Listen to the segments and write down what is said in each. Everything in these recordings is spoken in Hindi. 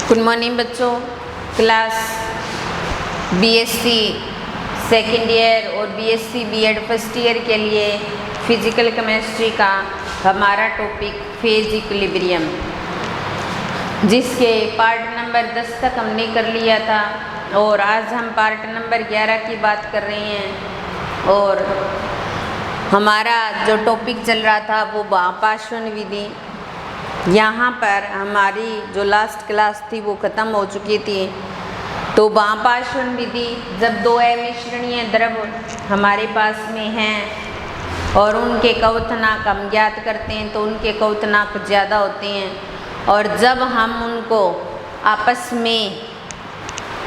गुड मॉर्निंग बच्चों। क्लास बीएससी सेकेंड ईयर और बीएससी बीएड फर्स्ट ईयर के लिए फिजिकल केमिस्ट्री का हमारा टॉपिक फेज इक्विलिब्रियम, जिसके पार्ट नंबर 10 तक हमने कर लिया था और आज हम पार्ट नंबर 11 की बात कर रहे हैं। और हमारा जो टॉपिक चल रहा था वो बापाश्वन विधि। यहाँ पर हमारी जो लास्ट क्लास थी वो ख़त्म हो चुकी थी। तो बापाश्वन विधि, जब दो अमिश्रणीय द्रव हमारे पास में हैं और उनके क्वथनांक हम ज्ञात करते हैं तो उनके क्वथनांक ज़्यादा होते हैं, और जब हम उनको आपस में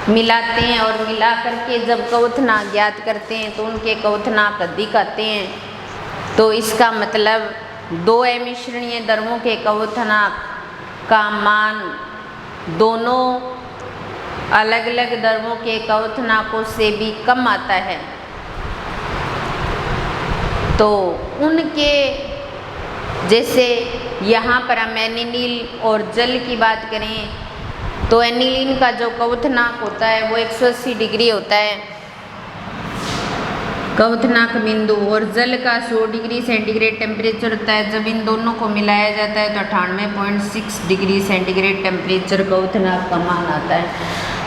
मिलाते हैं और मिला करके जब क्वथनांक ज्ञात करते हैं तो उनके क्वथनांक अधिक आते हैं। तो इसका मतलब दो अमिश्रणीय द्रवों के क्वथनांक का मान दोनों अलग अलग द्रवों के क्वथनांकों से भी कम आता है। तो उनके जैसे यहाँ पर हम एनिलीन और जल की बात करें तो एनिलीन का जो क्वथनांक होता है वो 180 डिग्री होता है क्वथनांक बिंदु, और जल का 100 डिग्री सेंटीग्रेड टेम्परेचर होता है। जब इन दोनों को मिलाया जाता है तो 98.6 डिग्री सेंटीग्रेड टेम्परेचर क्वथनांक का मान आता है।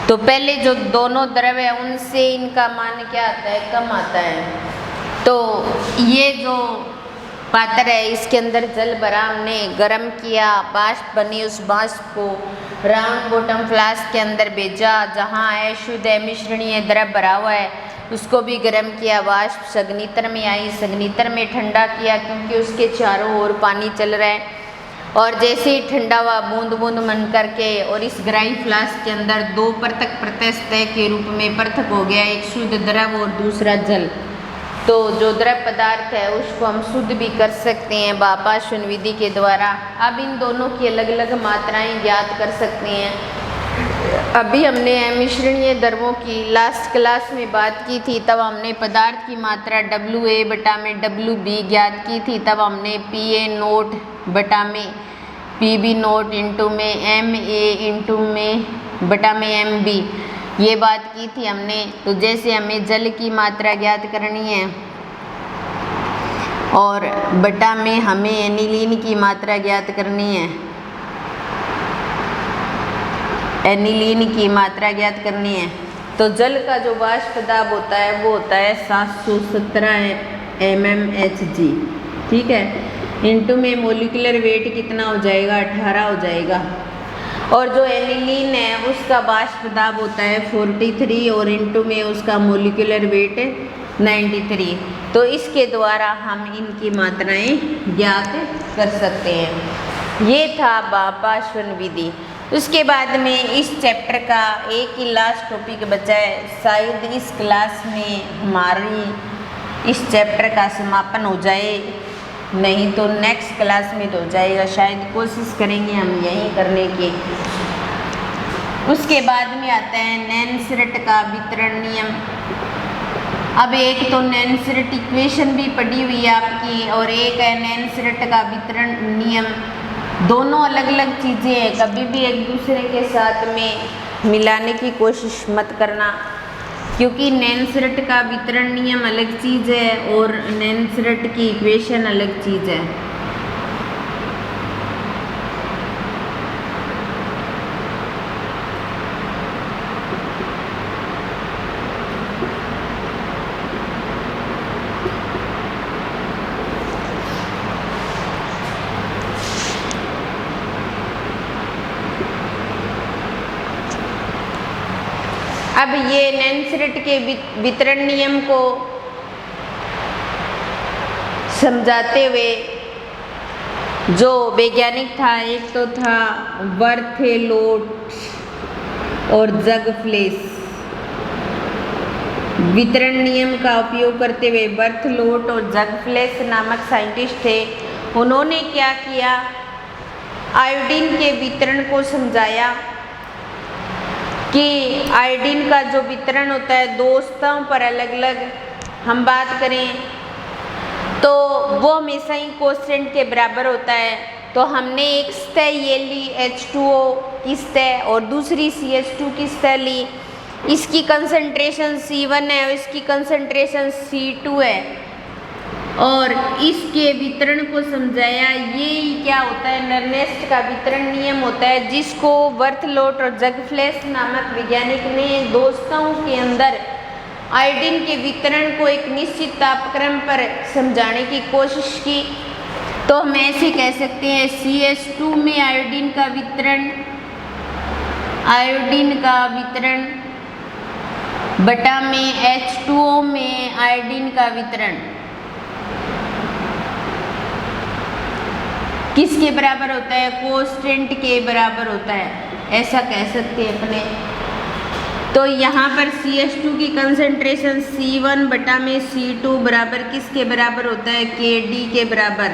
तो पहले जो दोनों द्रव है उनसे इनका मान क्या आता है, कम आता है। तो ये जो पात्र है इसके अंदर जल भरा, हमने गर्म किया, वाष्प बनी, उस वाष्प को राउंड बॉटम फ्लास्क के अंदर भेजा जहाँ अशुद्ध अमिश्रणीय द्रव भरा हुआ है उसको भी गर्म किया। वाष्प सग्नित्र में आई, सग्नित्र में ठंडा किया क्योंकि उसके चारों ओर पानी चल रहा है, और जैसे ही ठंडा हुआ बूंद बूंद मन करके और इस ग्राइन फ्लास्क के अंदर दो पृथक प्रत्यय के रूप में पृथक हो गया, एक शुद्ध द्रव और दूसरा जल। तो जो द्रव पदार्थ है उसको हम शुद्ध भी कर सकते हैं बापाश्वन विधि के द्वारा। अब इन दोनों की अलग अलग मात्राएं ज्ञात कर सकते हैं। अभी हमने अमिश्रणीय द्रवों की लास्ट क्लास में बात की थी, तब हमने पदार्थ की मात्रा WA बटा में WB ज्ञात की थी। तब हमने PA नोट बटा में PB नोट इंटू में MA इंटू में बटा में MB ये बात की थी हमने। तो जैसे हमें जल की मात्रा ज्ञात करनी है और बटा में हमें एनिलीन की मात्रा ज्ञात करनी है, एनिलीन की मात्रा ज्ञात करनी है, तो जल का जो वाष्प दाब होता है वो होता है 717 mmHg, ठीक है। इंटू में मोलिकुलर वेट कितना हो जाएगा, 18 हो जाएगा। और जो एनिलीन है उसका वाष्प दाब होता है 43 और इंटू में उसका मोलिकुलर वेट 93। तो इसके द्वारा हम इनकी मात्राएं ज्ञात कर सकते हैं। ये था बापाश्वन विधि। उसके बाद में इस चैप्टर का एक ही लास्ट टॉपिक बचा है। शायद इस क्लास में हमारी इस चैप्टर का समापन हो जाए, नहीं तो नेक्स्ट क्लास में तो हो जाएगा। शायद कोशिश करेंगे हम यही करने की। उसके बाद में आता है नैनसेरेट का वितरण नियम। अब एक तो नैनसेरेट इक्वेशन भी पढ़ी हुई है आपकी और एक है नैनसेरेट का वितरण नियम। दोनों अलग अलग चीज़ें हैं, कभी भी एक दूसरे के साथ में मिलाने की कोशिश मत करना, क्योंकि नैनसेरेट का वितरण नियम अलग चीज़ है और नैनसेरेट की इक्वेशन अलग चीज़ है। अब ये नैनसेरेट के वितरण नियम को समझाते हुए जो वैज्ञानिक था, एक तो था बर्थेलोट और जगफ्लेस। वितरण नियम का उपयोग करते हुए बर्थेलोट और जगफ्लेस नामक साइंटिस्ट थे। उन्होंने क्या किया, आयोडीन के वितरण को समझाया कि आयोडीन का जो वितरण होता है दो स्तरों पर अलग अलग हम बात करें तो वो हमेशा ही कोसेंट के बराबर होता है। तो हमने एक सतह ये ली H2O की सतह और दूसरी CH2 की सतह ली। इसकी कंसंट्रेशन C1 है और इसकी कंसंट्रेशन C2 है और इसके वितरण को समझाया। ये क्या होता है, नर्नेस्ट का वितरण नियम होता है, जिसको बर्थलोट और जगफ्लेस नामक वैज्ञानिक ने दोस्तों के अंदर आयोडीन के वितरण को एक निश्चित तापक्रम पर समझाने की कोशिश की। तो हम ऐसे कह सकते हैं CH2 में आयोडीन का वितरण बटा में H2O में आयोडीन का वितरण किसके बराबर होता है, कांस्टेंट के बराबर होता है, ऐसा कह सकते हैं अपने। तो यहाँ पर CH2 की कंसंट्रेशन C1 बटा में C2 बराबर किसके बराबर होता है, KD के बराबर।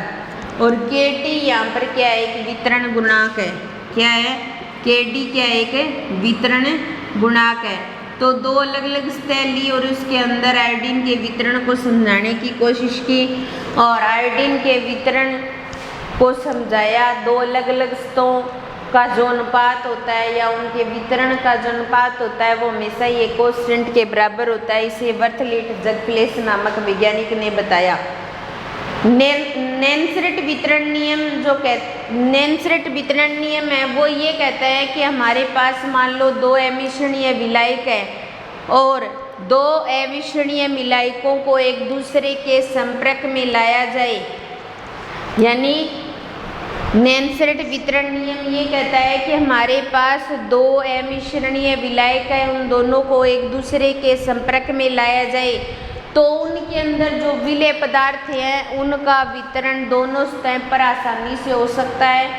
और KT यहाँ पर क्या है, एक वितरण गुणांक है। क्या है, KD क्या है, एक वितरण गुणांक है। तो दो अलग अलग सतह ली और उसके अंदर आयोडीन के वितरण को समझाने की कोशिश की और आयोडीन के वितरण को समझाया। दो अलग अलग सतहों का जो अनुपात होता है या उनके वितरण का जो अनुपात होता है वो हमेशा ये कांस्टेंट के बराबर होता है। इसे बर्थलेट जगफ्लेस नामक वैज्ञानिक ने बताया। नेन्सरेट वितरण नियम नेन्सरेट वितरण नियम है वो ये कहता है कि हमारे पास मान लो दो अमिश्रणीय विलायक है और दो अमिश्रणीय विलायकों को एक दूसरे के संपर्क में लाया जाए, यानी नेन्सरेट वितरण नियम ये कहता है कि हमारे पास दो अमिश्रणीय विलायक है, उन दोनों को एक दूसरे के संपर्क में लाया जाए तो उनके अंदर जो विलेय पदार्थ हैं उनका वितरण दोनों सतह पर आसानी से हो सकता है,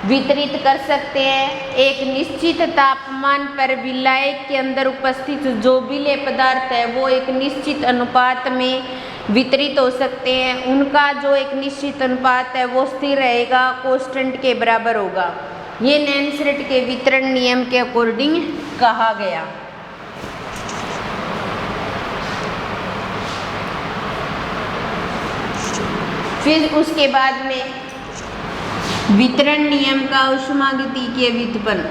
वितरित कर सकते हैं। एक निश्चित तापमान पर विलायक के अंदर उपस्थित जो विलेय पदार्थ है वो एक निश्चित अनुपात में वितरित हो सकते हैं। उनका जो एक निश्चित अनुपात है वो स्थिर रहेगा, कांस्टेंट के बराबर होगा। ये नेन्सरेट के वितरण नियम के अकॉर्डिंग कहा गया। फिर उसके बाद में वितरण नियम का ऊष्मागतिकीय व्युत्पन्न।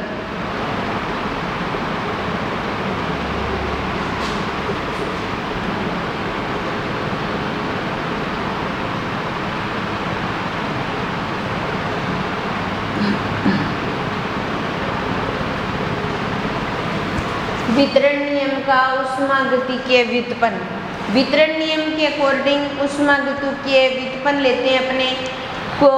वितरण नियम का ऊष्मागतिकीय व्युत्पन्न। वितरण नियम के अकॉर्डिंग ऊष्मागतिकीय व्युत्पन्न लेते हैं अपने को,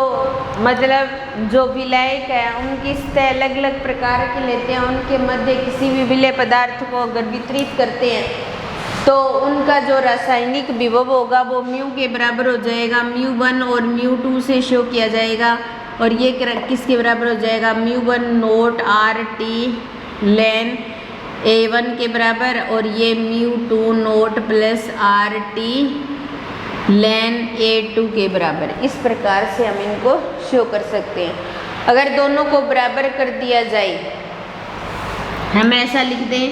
मतलब जो विलायक है उनकी सतह अलग अलग प्रकार के लेते हैं, उनके मध्य किसी भी विलेय पदार्थ को अगर वितरित करते हैं तो उनका जो रासायनिक विभव होगा वो म्यू के बराबर हो जाएगा। μ1 और μ2 से शो किया जाएगा और ये किसके बराबर हो जाएगा, μ1 नोट RT ln A1 के बराबर और ये μ2 note plus RT ln A2 के बराबर। इस प्रकार से हम इनको शो कर सकते हैं। अगर दोनों को बराबर कर दिया जाए, हम ऐसा लिख दें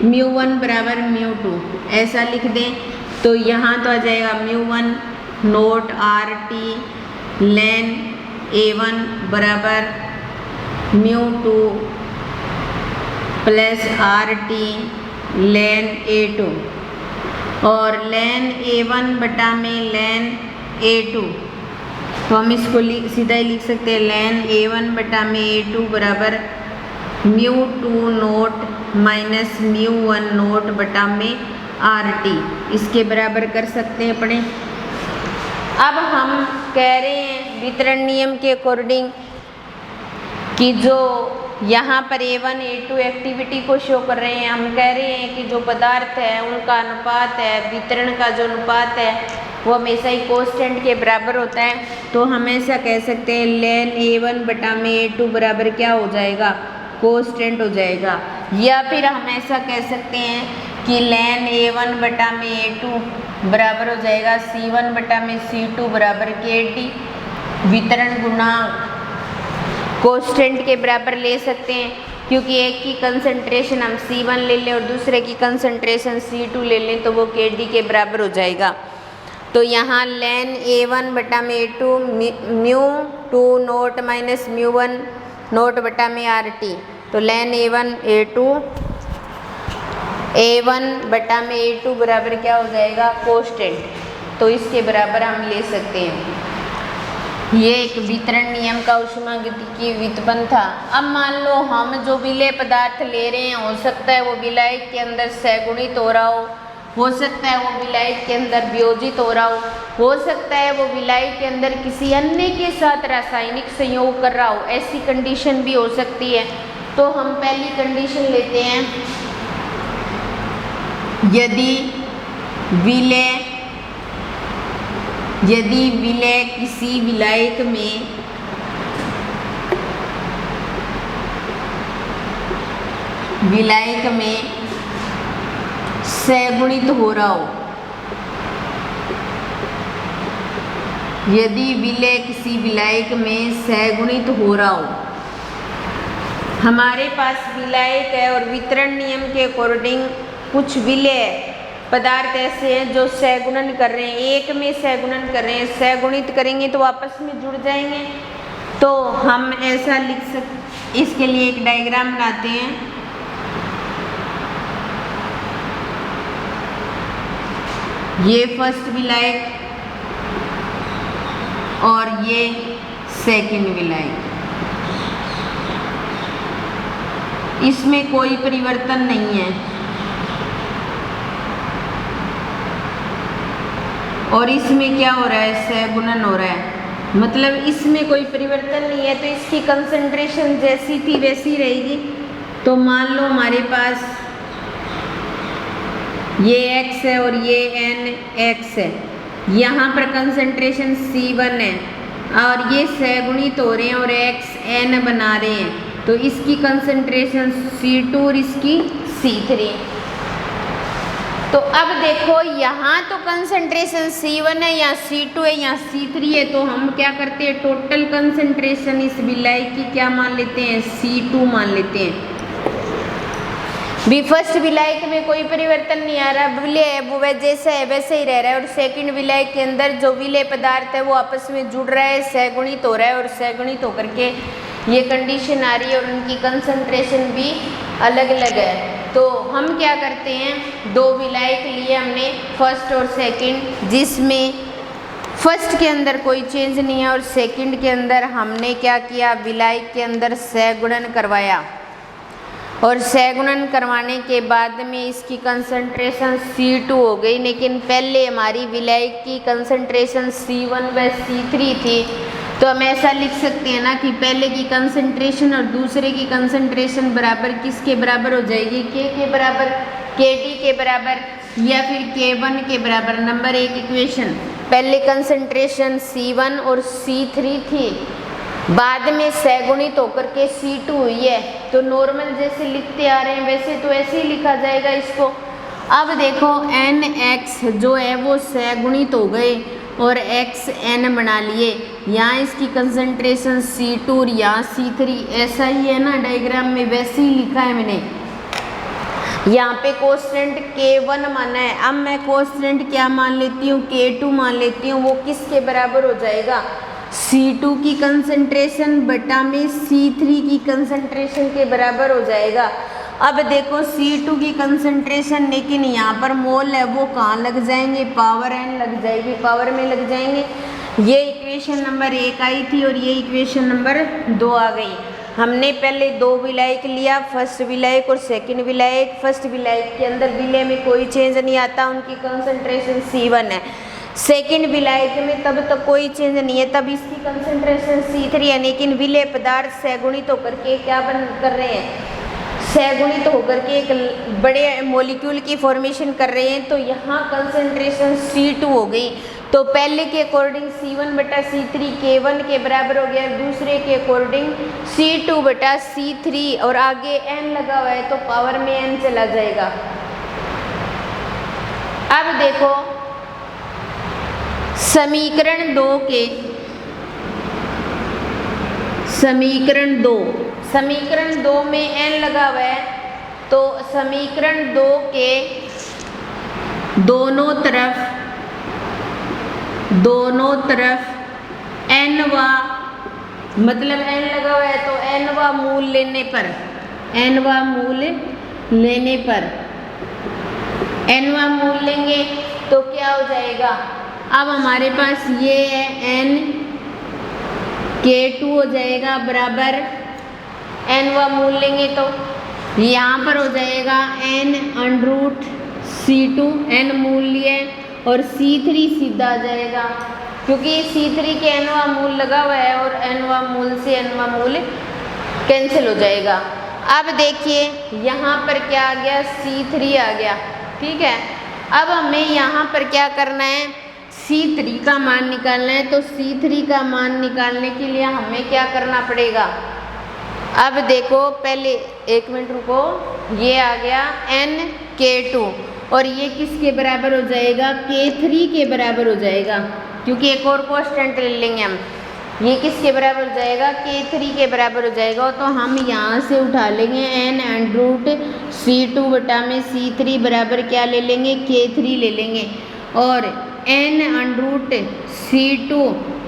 μ1 बराबर μ2, ऐसा लिख दें तो यहाँ तो आ जाएगा μ1 नोट RT ln A1 बराबर μ2 प्लस RT ln A2 और ln A1 बटा में ln A2, तो हम इसको सीधा ही लिख सकते हैं ln A1 बटा में A2 बराबर μ2 नोट माइनस μ1 नोट बटा में RT, इसके बराबर कर सकते हैं अपने। अब हम कह रहे हैं वितरण नियम के अकॉर्डिंग कि जो यहाँ पर A1 A2 एक्टिविटी को शो कर रहे हैं, हम कह रहे हैं कि जो पदार्थ है उनका अनुपात है, वितरण का जो अनुपात है वो हमेशा ही कांस्टेंट के बराबर होता है। तो हम ऐसा कह सकते हैं ln A1 बटा में A2 बराबर क्या हो जाएगा, कांस्टेंट हो जाएगा। या फिर हम ऐसा कह सकते हैं कि ln A1 बटा में A2 बराबर हो जाएगा C1 बटा में C2 बराबर KT, वितरण गुणांक कांस्टेंट के बराबर ले सकते हैं क्योंकि एक की कंसंट्रेशन हम C1 ले लें और दूसरे की कंसंट्रेशन C2 ले लें तो वो KD के बराबर हो जाएगा। तो यहाँ ln A1 बटा में A2 mu 2 note minus mu 1 note बटा में RT। तो ln A1 A1 बटा में A2 बराबर क्या हो जाएगा, कोस्टेंट। तो इसके बराबर हम ले सकते हैं। ये एक वितरण नियम का ऊष्मागतिकी व्युत्पन्न था। अब मान लो हम जो विलेय पदार्थ ले रहे हैं, हो सकता है वो विलायक के अंदर सहगुणित हो रहा हो सकता है वो विलायक के अंदर वियोजित हो रहा हो सकता है वो विलायक के अंदर किसी अन्य के साथ रासायनिक संयोग कर रहा हो, ऐसी कंडीशन भी हो सकती है। तो हम पहली कंडीशन लेते हैं, यदि विलेय किसी विलायक में सहगुणित हो रहा हो, यदि विलेय किसी विलायक में सहगुणित हो रहा हो, हमारे पास विलायक है और वितरण नियम के अकॉर्डिंग कुछ विलेय पदार्थ ऐसे हैं जो सहगुणन कर रहे हैं, एक में सहगुणन कर रहे हैं, सहगुणित करेंगे तो आपस में जुड़ जाएंगे। तो हम ऐसा लिख सकते, इसके लिए एक डायग्राम बनाते हैं। ये फर्स्ट विलायक और ये सेकंड विलायक, इसमें कोई परिवर्तन नहीं है और इसमें क्या हो रहा है, सहगुणन हो रहा है, मतलब इसमें कोई परिवर्तन नहीं है। तो इसकी कंसंट्रेशन जैसी थी वैसी रहेगी। तो मान लो हमारे पास ये X है और ये NX है, यहाँ पर कंसंट्रेशन C1 है और ये सहगुणित हो रहे हैं और XN बना रहे हैं। तो इसकी कंसंट्रेशन C2 और इसकी C3। तो अब देखो यहाँ तो कंसंट्रेशन C1 है, यहाँ C2 है, यहाँ C3 है। तो हम क्या करते हैं, टोटल कंसंट्रेशन इस विलायक की क्या मान लेते हैं, C2 मान लेते हैं। भी फर्स्ट विलायक में कोई परिवर्तन नहीं आ रहा, विलेय वो जैसा है वैसे ही रह रहा है और सेकंड विलायक के अंदर जो विलेय पदार्थ है वो आपस में जुड़ रहा है, सहगुणित हो रहा है और सहगुणित होकर के ये कंडीशन आ रही है और उनकी कंसंट्रेशन भी अलग अलग है। तो हम क्या करते हैं, दो विलायक लिए हमने फर्स्ट और सेकंड, जिसमें फर्स्ट के अंदर कोई चेंज नहीं है और सेकंड के अंदर हमने क्या किया, विलायक के अंदर सहगुणन करवाया और सहगुणन करवाने के बाद में इसकी कंसंट्रेशन C2 हो गई। लेकिन पहले हमारी विलायक की कंसंट्रेशन C1 व C3 थी। तो हम ऐसा लिख सकते हैं ना कि पहले की कंसंट्रेशन और दूसरे की कंसंट्रेशन बराबर किसके बराबर हो जाएगी, K के बराबर, KT के बराबर या फिर K1 के बराबर। नंबर 1 इक्वेशन, पहले कंसंट्रेशन C1 और C3 थी, बाद में सहगुणित होकर के C2 हुई है। तो नॉर्मल जैसे लिखते आ रहे हैं वैसे तो ऐसे ही लिखा जाएगा इसको। अब देखो NX जो है वो सहगुणित हो गए और XN बना लिए, यहाँ इसकी कंसंट्रेशन C2 और यहाँ C3, ऐसा ही है ना डायग्राम में, वैसे ही लिखा है मैंने। यहाँ पे कोस्टेंट K1 माना है, अब मैं कोस्टेंट क्या मान लेती हूँ, K2 मान लेती हूँ। वो किसके बराबर हो जाएगा, C2 की कंसंट्रेशन बटा में C3 की कंसंट्रेशन के बराबर हो जाएगा। अब देखो C2 की कंसंट्रेशन, लेकिन यहाँ पर मोल है वो कहाँ लग जाएंगे, पावर n लग जाएगी, पावर में लग जाएंगे। ये इक्वेशन नंबर 1 आई थी और ये इक्वेशन नंबर 2 आ गई। हमने पहले दो विलायक लिया, फर्स्ट विलायक और सेकंड विलायक। फर्स्ट विलायक के अंदर विलेय में कोई चेंज नहीं आता, उनकी कंसंट्रेशन C1 है। सेकंड विलायक में तब तक कोई चेंज नहीं है, तब इसकी कंसंट्रेशन C3 है। लेकिन विलेय पदार्थ सहगुणित होकर के क्या कर रहे हैं, सहगुणित होकर के एक बड़े मॉलिक्यूल की फॉर्मेशन कर रहे हैं। तो यहाँ कंसंट्रेशन C2 हो गई। तो पहले के अकॉर्डिंग C1 बटा C3 K1 के बराबर हो गया, दूसरे के अकॉर्डिंग C2 बटा C3 और आगे n लगा हुआ है तो पावर में n चला जाएगा। अब देखो समीकरण 2 में n लगा हुआ है, तो समीकरण 2 के दोनों तरफ दोनों तरफ n मतलब n लगा हुआ है तो n मूल लेने पर n मूल लेंगे तो क्या हो जाएगा। अब हमारे पास ये है n k2 हो जाएगा बराबर n मूल लेंगे तो यहाँ पर हो जाएगा n अंडरूट c2 n मूल लिए और c3 सीधा आ जाएगा क्योंकि c3 के n मूल लगा हुआ है और n मूल से n मूल कैंसिल हो जाएगा। अब देखिए यहाँ पर क्या आ गया, c3 आ गया। ठीक है, अब हमें यहाँ पर क्या करना है, c3 का मान निकालना है। तो c3 का मान निकालने के लिए हमें क्या करना पड़ेगा। अब देखो पहले एक मिनट रुको, ये आ गया n k2 और ये किसके बराबर हो जाएगा, k3 के बराबर हो जाएगा क्योंकि एक और कांस्टेंट ले लेंगे हम। ये किसके बराबर हो जाएगा, k3 के बराबर हो जाएगा। तो हम यहाँ से उठा लेंगे n अंडरूट c2 बटा में c3 बराबर क्या ले लेंगे, k3 ले लेंगे और n अंडरूट c2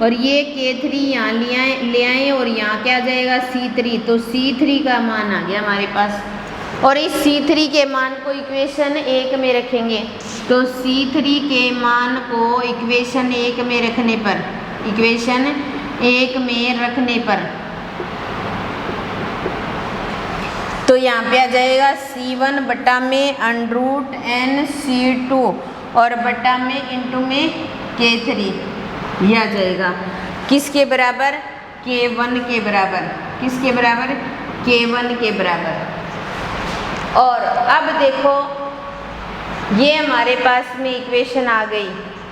और ये k3 यहाँ ले आए और यहाँ क्या आ जाएगा c3। तो c3 का मान आ गया हमारे पास और इस c3 के मान को इक्वेशन 1 में रखेंगे। तो c3 के मान को इक्वेशन 1 में रखने पर तो यहाँ पे आ जाएगा c1 बटा में अंडरूट n c2 और बटा में इंटू में k3, ये आ जाएगा किसके बराबर, k1 के बराबर। किसके बराबर, k1 के बराबर। और अब देखो ये हमारे पास में इक्वेशन आ गई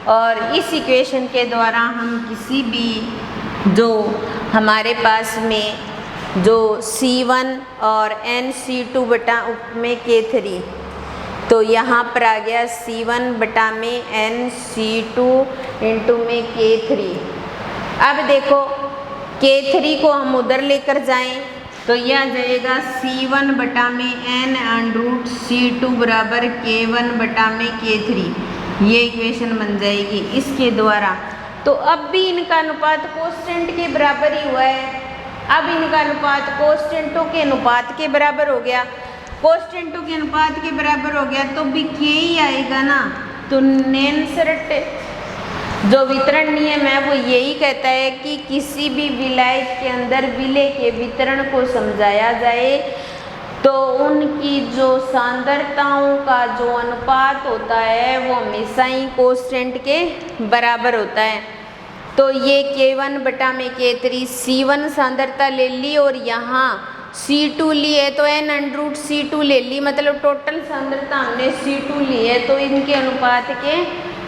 और इस इक्वेशन के द्वारा हम किसी भी जो हमारे पास में जो c1 और n c2 बटा में k3, तो यहाँ पर आ गया c1 बटा में n c2 इंटू में k3। अब देखो k3 को हम उधर लेकर जाएं तो यह आ जाएगा c1 बटा में n अंडरूट c2 बराबर k1 बटा में k3। ये इक्वेशन बन जाएगी इसके द्वारा। तो अब भी इनका अनुपात कोष्टेंट के बराबर ही हुआ है। अब इनका अनुपात कोष्टेंटों के अनुपात के बराबर हो गया। कोष्टेंटों के अनुपात के बराबर हो गया तो भी k ही आएगा ना। तो नेनसरट जो वितरण नियम है वो यही कहता है कि किसी भी विलायक के अंदर विलेय के वितरण को समझाया जाए तो उनकी जो सांद्रताओं का जो अनुपात होता है वो हमेशा ही कोष्टेंट के बराबर होता है। तो ये k1 बटा में k3 c1 सांद्रता ले ली और यहाँ c2 ली है तो n अंडरूट c2 ले ली, मतलब टोटल सांद्रता हमने c2 ली है तो इनके अनुपात के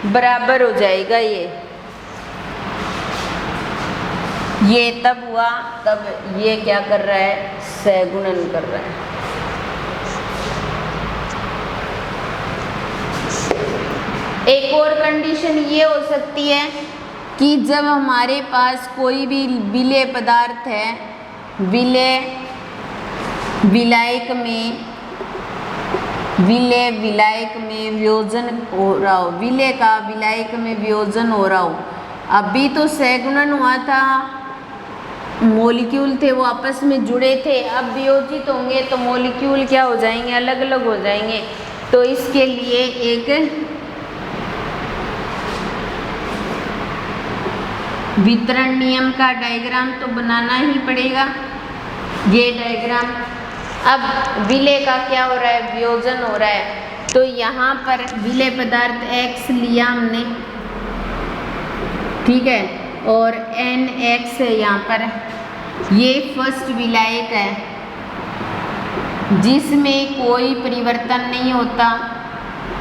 बराबर हो जाएगा। ये तब हुआ तब ये क्या कर रहा है, सहगुणन कर रहा है। एक और कंडीशन ये हो सकती है कि जब हमारे पास कोई भी विलेय पदार्थ है, विलायक में वियोजन हो रहा हो, विलेय का विलायक में वियोजन हो रहा हो। अभी तो सहगुणन हुआ था, मॉलिक्यूल थे वो आपस में जुड़े थे, अब वियोजित होंगे तो मॉलिक्यूल क्या हो जाएंगे, अलग अलग हो जाएंगे। तो इसके लिए एक वितरण नियम का डायग्राम तो बनाना ही पड़ेगा। ये डायग्राम अब विलेय का क्या हो रहा है, वियोजन हो रहा है। तो यहाँ पर विलेय पदार्थ x लिया हमने, ठीक है, और NX है यहाँ पर। ये फर्स्ट विलायक है जिसमें कोई परिवर्तन नहीं होता,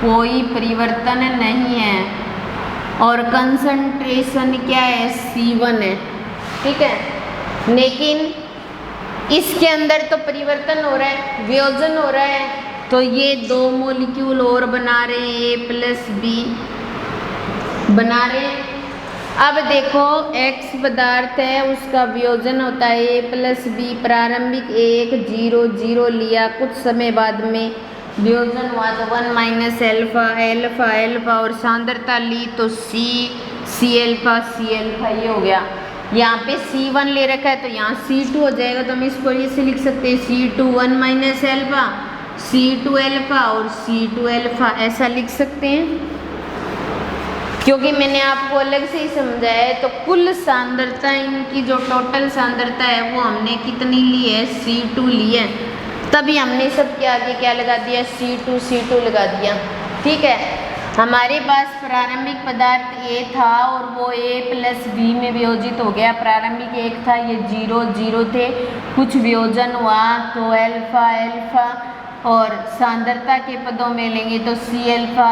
कोई परिवर्तन नहीं है और कंसंट्रेशन क्या है, C1 है, ठीक है। लेकिन इसके अंदर तो परिवर्तन हो रहा है, वियोजन हो रहा है। तो ये दो मॉलिक्यूल और बना रहे हैं, A प्लस B बना रहे हैं। अब देखो X पदार्थ है उसका वियोजन होता है A प्लस B। प्रारंभिक 1 0 0 लिया, कुछ समय बाद में वियोजन हुआ तो 1 माइनस एल्फा एल्फा एल्फा और सांद्रता ली तो C सी एल्फा ये हो गया। यहाँ पे C1 ले रखा है तो यहाँ C2 हो जाएगा, तो हम इसको ऐसे लिख सकते हैं C21 minus alpha, C2 alpha और C2 एल्फा, ऐसा लिख सकते हैं। क्योंकि मैंने आपको अलग से ही समझाया है, तो कुल सांद्रता इनकी जो टोटल सांद्रता है वो हमने कितनी ली है, C2 ली है, तभी हमने सबके आगे क्या लगा दिया, C2 लगा दिया। ठीक है, हमारे पास प्रारंभिक पदार्थ A था और वो A प्लस B में वियोजित हो गया। प्रारंभिक 1 था, ये 0 थे, कुछ वियोजन हुआ तो एल्फा और सांद्रता के पदों में लेंगे तो C एल्फा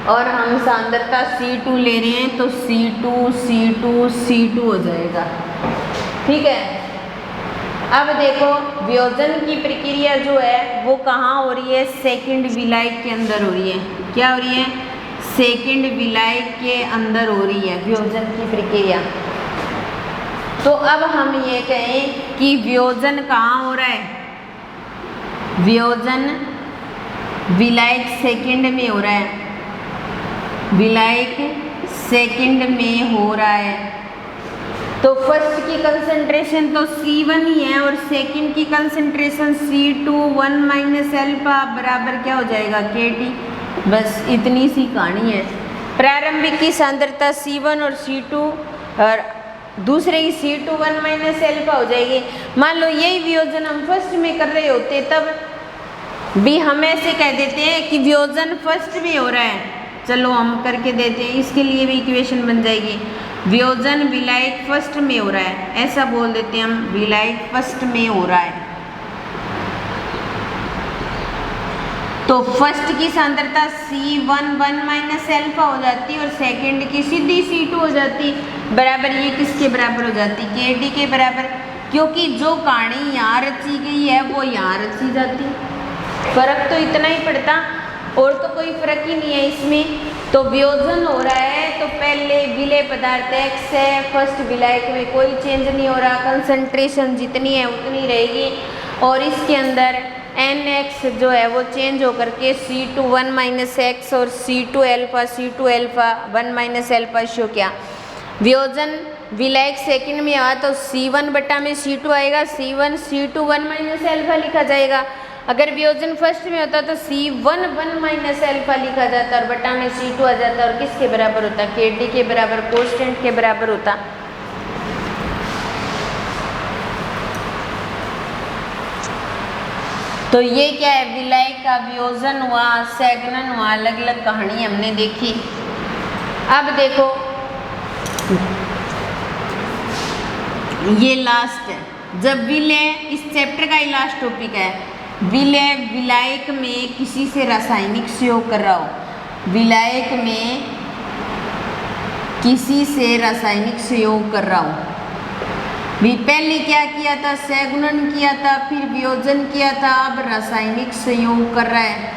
और हम सांद्रता C2 ले रहे हैं तो C2 हो जाएगा। ठीक है, अब देखो वियोजन की प्रक्रिया जो है वो कहाँ हो रही है, सेकंड विलायक के अंदर हो रही है। क्या हो रही है, सेकंड विलायक के अंदर हो रही है वियोजन की प्रक्रिया। तो अब हम ये कहें कि वियोजन कहाँ हो रहा है, वियोजन विलायक सेकंड में हो रहा है, विलायक सेकंड में हो रहा है। तो फर्स्ट की कंसंट्रेशन तो C1 ही है और सेकंड की कंसंट्रेशन C21 माइनस एल्फा बराबर क्या हो जाएगा, KT। बस इतनी सी कहानी है। प्रारंभिक की सांद्रता C1 और C2 और दूसरे की C21 माइनस एल्फा हो जाएगी। मान लो यही वियोजन हम फर्स्ट में कर रहे होते तब भी हम ऐसे कह देते हैं कि वियोजन फर्स्ट में हो रहा है। चलो हम करके देते हैं, इसके लिए भी इक्वेशन बन जाएगी, वियोजन विलायक फर्स्ट में हो रहा है, ऐसा बोल देते हैं हम, विलायक फर्स्ट में हो रहा है। तो फर्स्ट की सांद्रता C11 माइनस एल्फा हो जाती और सेकंड की सीधी C2 हो जाती, बराबर ये किसके बराबर हो जाती, KT के बराबर। क्योंकि जो कहानी यहाँ रची गई है वो यहाँ रची जाती, फर्क तो इतना ही पड़ता और तो कोई फर्क ही नहीं है इसमें। तो वियोजन हो रहा है तो पहले विलेय पदार्थ X है, फर्स्ट विलायक में कोई चेंज नहीं हो रहा, कंसंट्रेशन जितनी है उतनी रहेगी और इसके अंदर NX जो है वो चेंज होकर के C21 माइनस X और C2 alpha 1 minus alpha show क्या, वियोजन विलायक सेकंड में आया तो C1 बटा में C2 आएगा, C2 1 माइनस एल्फा लिखा जाएगा। अगर वियोजन फर्स्ट में होता तो C1 1 माइनस एल्फा लिखा जाता और बटा में C2 आ जाता और किसके बराबर होता, KT के बराबर, कांस्टेंट के बराबर होता। तो ये क्या है, विलायक का वियोजन हुआ, संघनन हुआ, अलग अलग कहानी हमने देखी। अब देखो ये लास्ट है, जब विलेय, इस चैप्टर का ही लास्ट टॉपिक है, विलेय विलायक में किसी से रासायनिक संयोग कर रहा हो, विलायक में किसी से रासायनिक संयोग कर रहा हो। भी पहले क्या किया था, संघनन किया था, फिर वियोजन किया था, अब रासायनिक संयोग कर रहा है,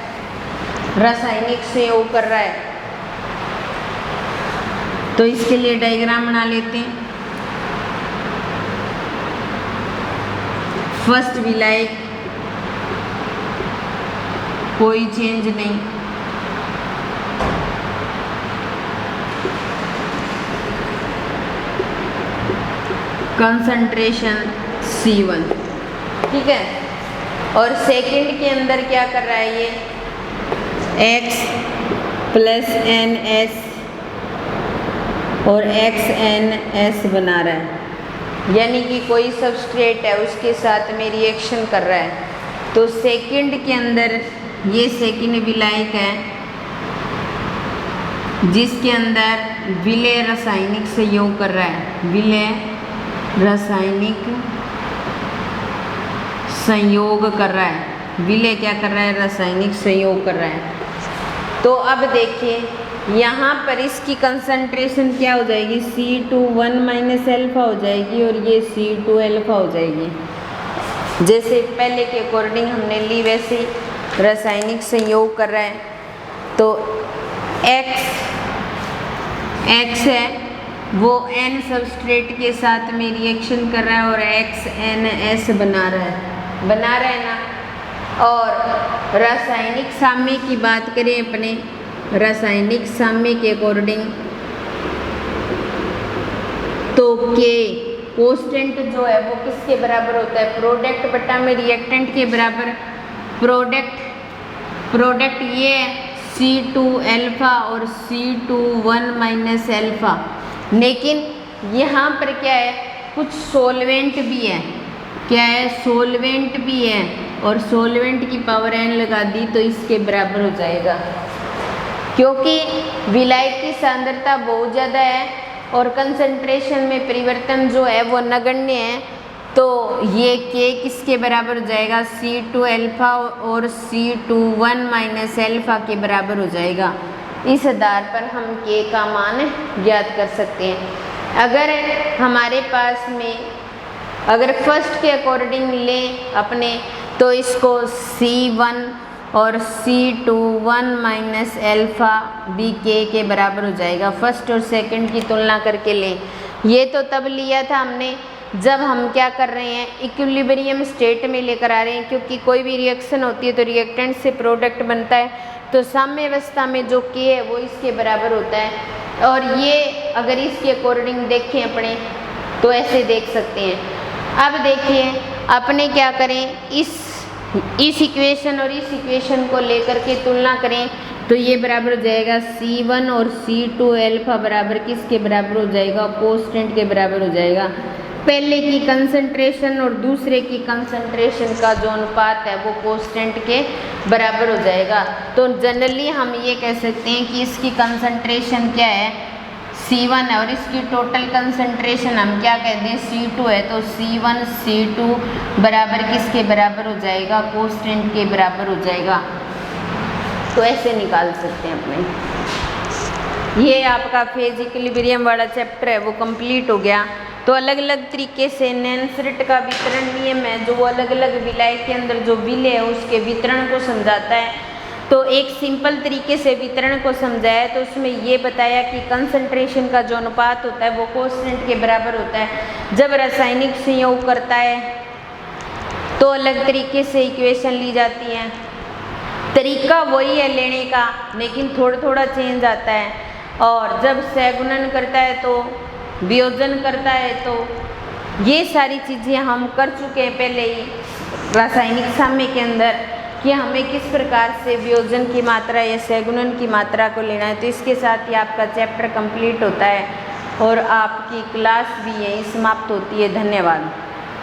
रासायनिक संयोग कर रहा है। तो इसके लिए डायग्राम बना लेते हैं। फर्स्ट विलायक कोई चेंज नहीं, कंसंट्रेशन C1, ठीक है। और सेकंड के अंदर क्या कर रहा है ये, X प्लस NS और XNS बना रहा है, यानी कि कोई सबस्ट्रेट है उसके साथ में रिएक्शन कर रहा है। तो सेकंड के अंदर ये सेकंड विलायक है जिसके अंदर विलेय रासायनिक संयोग कर रहा है, विलेय रासायनिक संयोग कर रहा है, विलेय क्या कर रहा है, रासायनिक संयोग कर रहा है। तो अब देखिए यहाँ पर इसकी कंसंट्रेशन क्या हो जाएगी, C21 माइनस एल्फा हो जाएगी और ये C2 एल्फा हो जाएगी। जैसे पहले के अकॉर्डिंग हमने ली वैसे रासायनिक संयोग कर रहा है। तो X है वो N सबस्ट्रेट के साथ में रिएक्शन कर रहा है और XNS बना रहा है ना। और रासायनिक साम्य की बात करें अपने, रासायनिक साम्य के अकॉर्डिंग, तो के कोस्टेंट जो है वो किसके बराबर होता है, प्रोडक्ट बटा में रिएक्टेंट के बराबर। प्रोडक्ट ये C2 अल्फा और C21 माइनस अल्फा, लेकिन यहाँ पर क्या है, कुछ सोलवेंट भी है। क्या है, सोलवेंट भी है, और सोलवेंट की पावर n लगा दी तो इसके बराबर हो जाएगा, क्योंकि विलायक की सांद्रता बहुत ज़्यादा है और कंसंट्रेशन में परिवर्तन जो है वो नगण्य है, तो ये K किसके बराबर हो जाएगा, C2 अल्फा और C21 माइनस अल्फा के बराबर हो जाएगा। इस आधार पर हम K का मान ज्ञात कर सकते हैं। अगर हमारे पास में अगर फर्स्ट के अकॉर्डिंग लें अपने, तो इसको C1 और C21 माइनस अल्फा भी K के बराबर हो जाएगा। फर्स्ट और सेकंड की तुलना करके लें। ये तो तब लिया था हमने जब हम क्या कर रहे हैं, इक्विलिब्रियम स्टेट में लेकर आ रहे हैं, क्योंकि कोई भी रिएक्शन होती है तो रिएक्टेंट से प्रोडक्ट बनता है, तो साम्य अवस्था में जो K है वो इसके बराबर होता है। और ये अगर इसके अकॉर्डिंग देखें अपने, तो ऐसे देख सकते हैं। अब देखिए अपने क्या करें, इस इक्वेशन और इस इक्वेशन को लेकर के तुलना करें, तो ये बराबर हो जाएगा C1 और C2 अल्फा बराबर किसके बराबर हो जाएगा, कोस्टेंट के बराबर हो जाएगा। पहले की कंसंट्रेशन और दूसरे की कंसंट्रेशन का जो अनुपात है वो कोस्टेंट के बराबर हो जाएगा। तो जनरली हम ये कह सकते हैं कि इसकी कंसंट्रेशन क्या है, C1 है, और इसकी टोटल कंसंट्रेशन हम क्या कहते हैं, C2 है, तो C1 C2 बराबर किसके बराबर हो जाएगा, कोस्टेंट के बराबर हो जाएगा। तो ऐसे निकाल सकते हैं अपने। ये आपका फेज इक्विलिब्रियम वाला चैप्टर है वो कंप्लीट हो गया। तो अलग अलग तरीके से नैनसरेट का वितरण नियम है, जो अलग अलग विलायक के अंदर जो विलय है उसके वितरण को समझाता है। तो एक सिंपल तरीके से वितरण को समझाया, तो उसमें ये बताया कि कंसंट्रेशन का जो अनुपात होता है वो कोस्टेंट के बराबर होता है। जब रासायनिक संयोग करता है तो अलग तरीके से इक्वेशन ली जाती है, तरीका वही है लेने का, लेकिन थोड़ा थोड़ा चेंज आता है। और जब सहगुणन करता है तो वियोजन करता है, तो ये सारी चीज़ें हम कर चुके हैं पहले ही रासायनिक साम्य के अंदर, कि हमें किस प्रकार से वियोजन की मात्रा या सहगुणन की मात्रा को लेना है। तो इसके साथ ही आपका चैप्टर कंप्लीट होता है और आपकी क्लास भी यहीं समाप्त होती है। धन्यवाद।